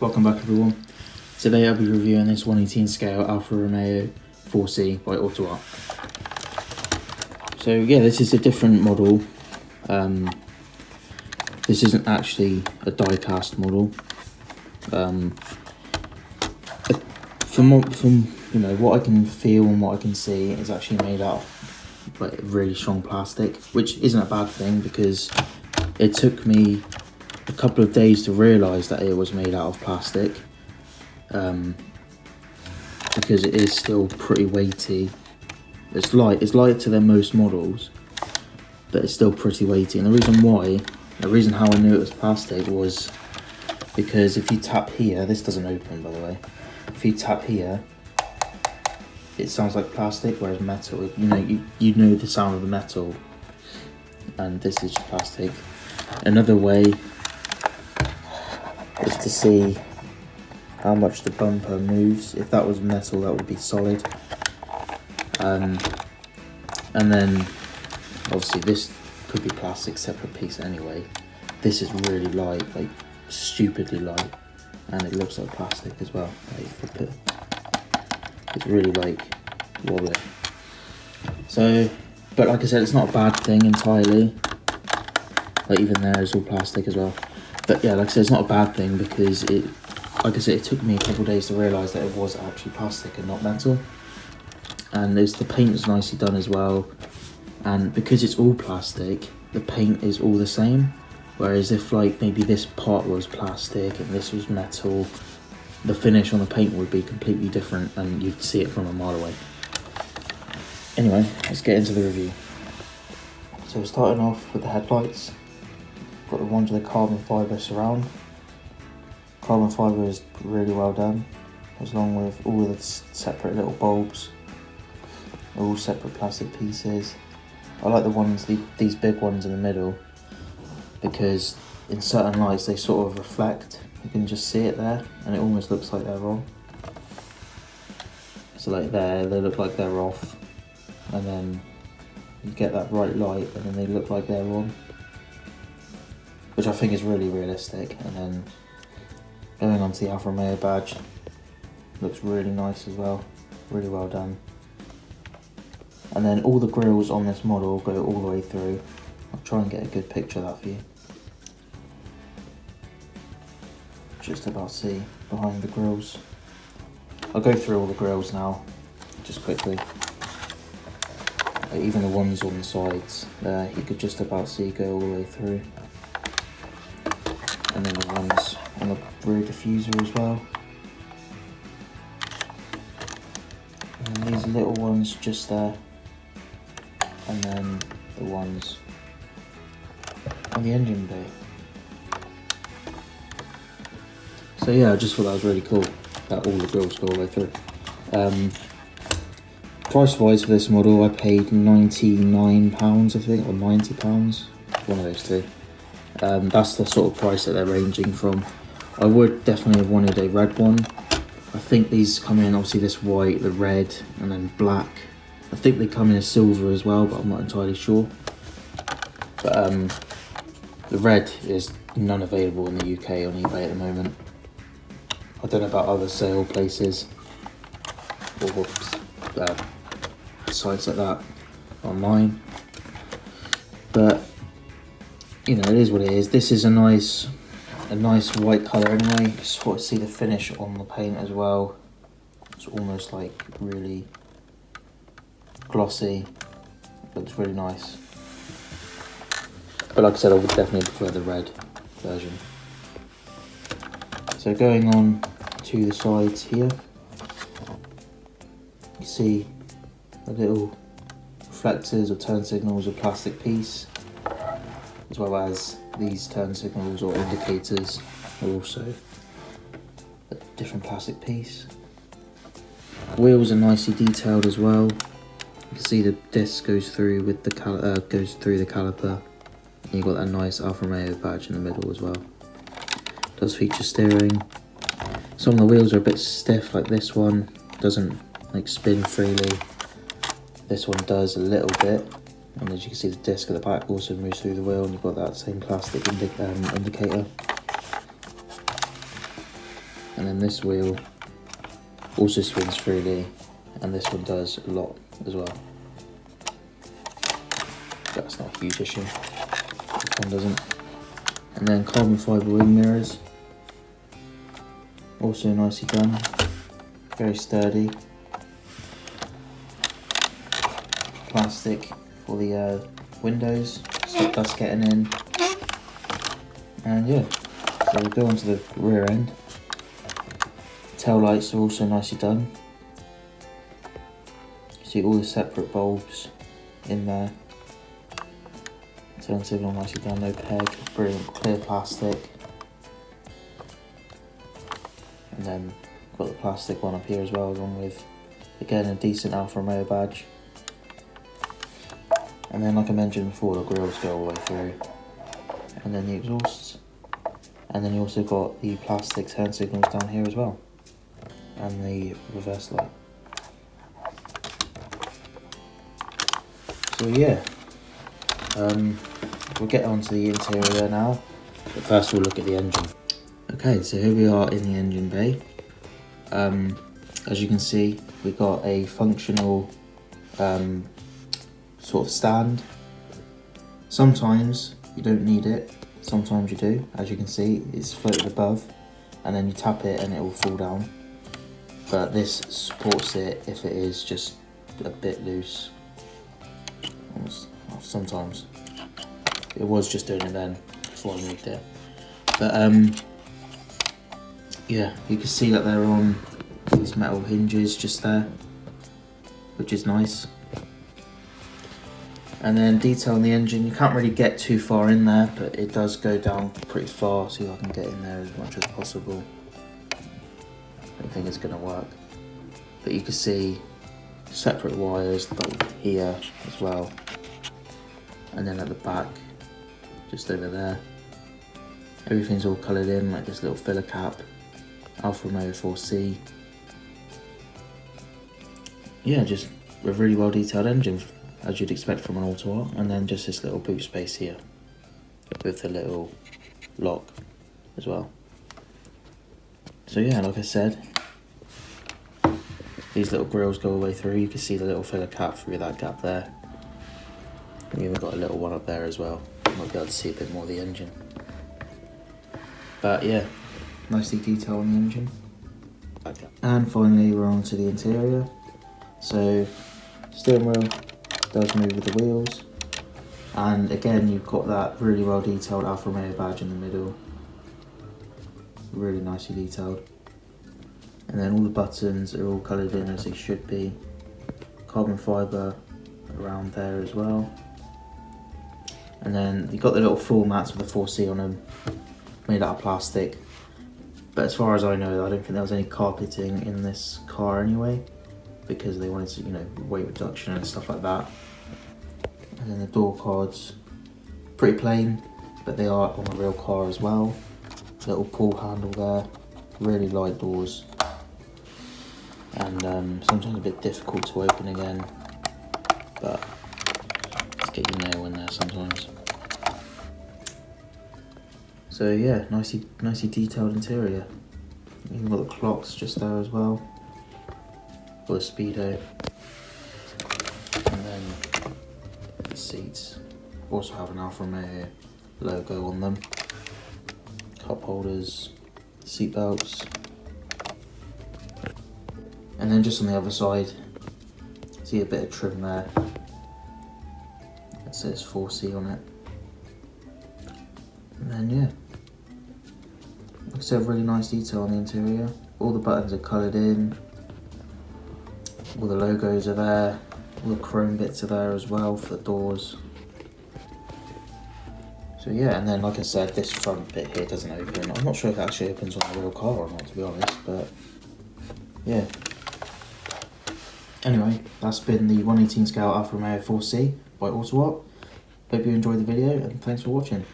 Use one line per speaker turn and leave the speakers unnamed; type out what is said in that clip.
Welcome back everyone. Today I'll be reviewing this 1/18 scale Alfa Romeo 4C by AutoArt. So yeah, this is a different model. This isn't actually a die-cast model. From you know what I can feel and what I can see, it's actually made out of like really strong plastic, which isn't a bad thing because it took me a couple of days to realise that it was made out of plastic, because it is still pretty weighty. It's lighter than most models, but it's still pretty weighty. And the reason how I knew it was plastic was because if you tap here, this doesn't open by the way, if you tap here, it sounds like plastic, whereas metal, you know the sound of the metal, and this is just plastic. Another way is to see how much the bumper moves. If that was metal, that would be solid. And then obviously this could be plastic, separate piece anyway. This is really light, like stupidly light, and it looks like plastic as well. Like, it's really like wobbly. So, but like I said, it's not a bad thing entirely. Like even there is all plastic as well. But yeah, like I said, it's not a bad thing because like I said, it took me a couple of days to realise that it was actually plastic and not metal. And the paint is nicely done as well. And because it's all plastic, the paint is all the same. Whereas if like maybe this part was plastic and this was metal, the finish on the paint would be completely different and you'd see it from a mile away. Anyway, let's get into the review. So we're starting off with the headlights. Got the ones with the carbon fibre surround. Carbon fibre is really well done, along with all the separate little bulbs. They're all separate plastic pieces. I like the ones, these big ones in the middle, because in certain lights they sort of reflect. You can just see it there, and it almost looks like they're on. So like there, they look like they're off, and then you get that bright light, and then they look like they're on, which I think is really realistic. And then going on to the Alfa Romeo badge, looks really nice as well, really well done. And then all the grills on this model go all the way through. I'll try and get a good picture of that for you. Just about see behind the grills. I'll go through all the grills now, just quickly. Even the ones on the sides there, you could just about see go all the way through. And then the ones on the rear diffuser as well. And these little ones just there. And then the ones on the engine bay. So yeah, I just thought that was really cool that all the grills go all the way through. Price wise for this model I paid £99 I think, or £90, one of those two. That's the sort of price that they're ranging from. I would definitely have wanted a red one. I think these come in, obviously this white, the red, and then black. I think they come in a silver as well, but I'm not entirely sure. But the red is none available in the UK on eBay at the moment. I don't know about other sale places or sites like that online, but you know, it is what it is. This is a nice white colour anyway. You sort of see the finish on the paint as well. It's almost like really glossy. Looks really nice. But like I said, I would definitely prefer the red version. So going on to the sides here, you see the little reflectors or turn signals, a plastic piece, as well as these turn signals or indicators are also a different plastic piece. Wheels are nicely detailed as well. You can see the disc goes through with the caliper. And you've got that nice Alfa Romeo badge in the middle as well. Does feature steering. Some of the wheels are a bit stiff, like this one doesn't like spin freely. This one does a little bit, and as you can see the disc at the back also moves through the wheel, and you've got that same plastic indicator. And then this wheel also spins freely, and this one does a lot as well. That's not a huge issue. This one doesn't. And then carbon fibre wing mirrors, also nicely done, very sturdy. Plastic for the windows, stop dust getting in. And yeah, so we'll go on to the rear end. Tail lights are also nicely done. You see all the separate bulbs in there. Turn signal nicely done, no peg, brilliant clear plastic. And then got the plastic one up here as well, along with, again, a decent Alfa Romeo badge. And then, like I mentioned before, the grills go all the way through. And then the exhausts. And then you also got the plastic turn signals down here as well. And the reverse light. So yeah, we'll get on to the interior now. But first we'll look at the engine. Okay, so here we are in the engine bay. As you can see, we got a functional sort of stand. Sometimes you don't need it, sometimes you do. As you can see, it's floated above, and then you tap it and it will fall down. But this supports it if it is just a bit loose. Sometimes. It was just doing it then before I moved it. But yeah, you can see that they're on these metal hinges just there, which is nice. And then detail on the engine, you can't really get too far in there, but it does go down pretty far, so I can get in there as much as possible. I don't think it's going to work. But you can see separate wires like here as well. And then at the back, just over there. Everything's all coloured in, like this little filler cap. Alfa Romeo 4C. Yeah, just a really well detailed engine, as you'd expect from an AutoArt. And then just this little boot space here with the little lock as well. So yeah, like I said, these little grills go all the way through. You can see the little filler cap through that gap there. And you've got a little one up there as well. You might be able to see a bit more of the engine. But yeah, nicely detailed on the engine. Okay. And finally we're on to the interior. So steering wheel does move with the wheels, and again you've got that really well detailed Alfa Romeo badge in the middle, really nicely detailed. And then all the buttons are all coloured in as they should be. Carbon fibre around there as well. And then you've got the little floor mats with the 4C on them, made out of plastic. But as far as I know, I don't think there was any carpeting in this car anyway, because they wanted to, you know, weight reduction and stuff like that. And then the door cards, pretty plain, but they are on a real car as well. Little pull handle there, really light doors, and sometimes a bit difficult to open again, but just get your nail in there sometimes. So yeah, nicely detailed interior. You've got the clocks just there as well. Got the speedo, and then the seats also have an Alfa Romeo logo on them. Cup holders, seat belts, and then just on the other side, see a bit of trim there. It says 4C on it, and then yeah, like I said, really nice detail on the interior. All the buttons are coloured in. All the logos are there, all the chrome bits are there as well for the doors. So yeah, and then like I said, this front bit here doesn't open. I'm not sure if it actually opens on a real car or not, to be honest, but yeah. Anyway, that's been the 1/18 scale Alfa Romeo 4C by AutoArt. Hope you enjoyed the video, and thanks for watching.